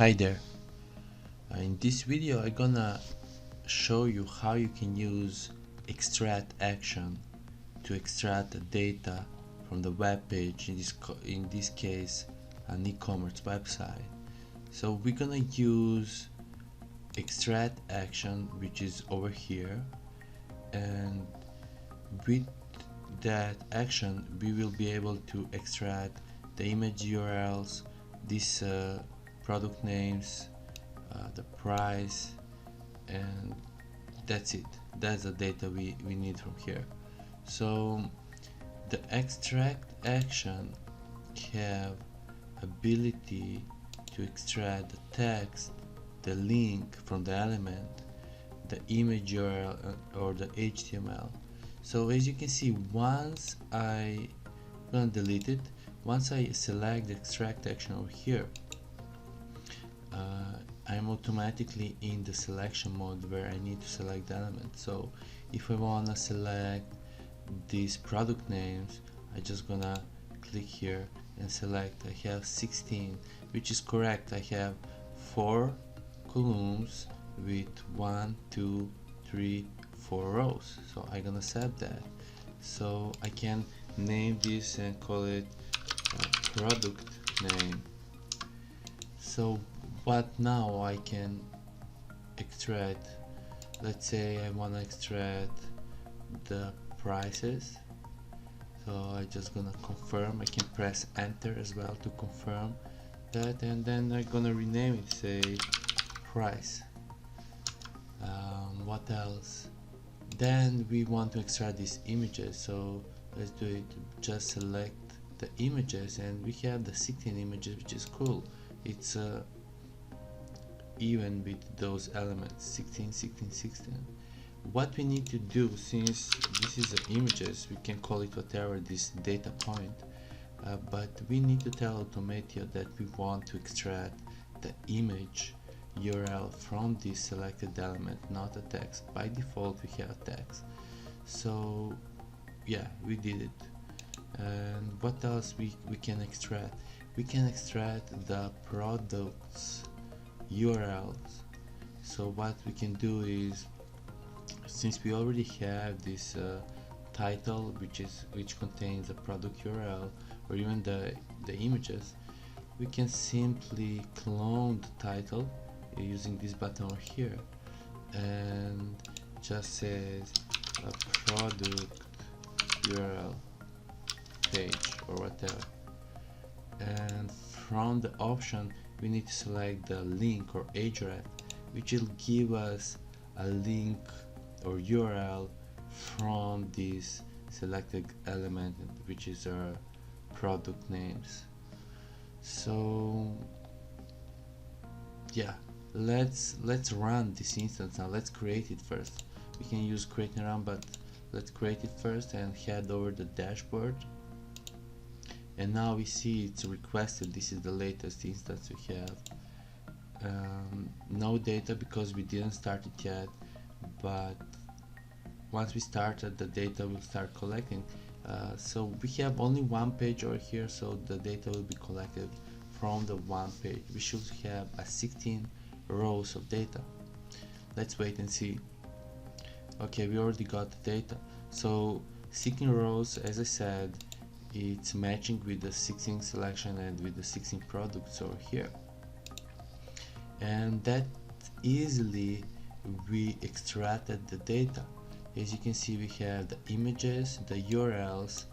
Hi there. In this video I'm gonna show you how you can use extract action to extract the data from the web page, in this case an e-commerce website. So we're gonna use extract action, which is over here, and with that action we will be able to extract the image URLs, these product names, the price, and that's it. That's the data we need from here. So the extract action have ability to extract the text, the link from the element, the image URL or the HTML. So as you can see, once I'm gonna delete it, once I select the extract action over here, I'm automatically in the selection mode where I need to select the element. So if I wanna select these product names, I just gonna click here and select. I have 16, which is correct. I have 4 columns with 1, 2, 3, 4 rows. So I'm gonna set that. So I can name this and call it product name. So what now I can extract? Let's say I want to extract the prices. So I just gonna confirm. I can press enter as well to confirm that, and then I'm gonna rename it, say price. What else? Then we want to extract these images, so let's do it. Just select the images and we have the 16 images, which is cool. It's even with those elements, 16, 16, 16. What we need to do, since this is the images, we can call it whatever, this data point, but we need to tell Automatio that we want to extract the image URL from this selected element, not a text. By default we have text. So yeah, we did it. And what else we can extract? We can extract the products URLs. So what we can do is, since we already have this title which contains the product URL or even the images, we can simply clone the title using this button over here and just says a product URL page or whatever, and from the option we need to select the link or href, which will give us a link or URL from this selected element, which is our product names. So yeah, let's run this instance now. Let's create it first. We can use create and run, but let's create it first and head over the dashboard. And now we see it's requested. This is the latest instance we have. No data because we didn't start it yet, but once we started, the data will start collecting. So we have only one page over here, so the data will be collected from the one page. We should have 16 rows of data. Let's wait and see. Okay, we already got the data. So 16 rows, as I said, it's matching with the 16 selection and with the 16 products over here. And that easily we extracted the data. As you can see, we have the images, the URLs.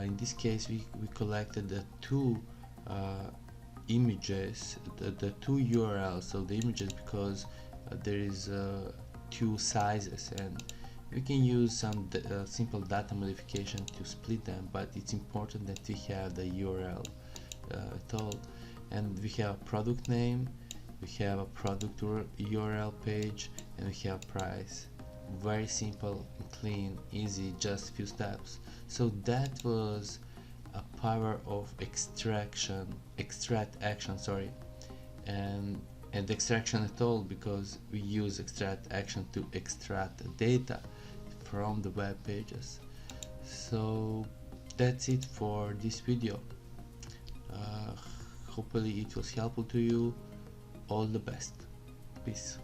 In this case we collected the 2 images, the 2 URLs, so the images, because there is 2 sizes, and we can use some simple data modification to split them, but it's important that we have the URL at all. And we have a product name, we have a product URL page, and we have price. Very simple, clean, easy, just a few steps. So that was a power of extract action, sorry, and extraction at all, because we use extract action to extract data from the web pages. So that's it for this video. Hopefully it was helpful to you. all the best. Peace.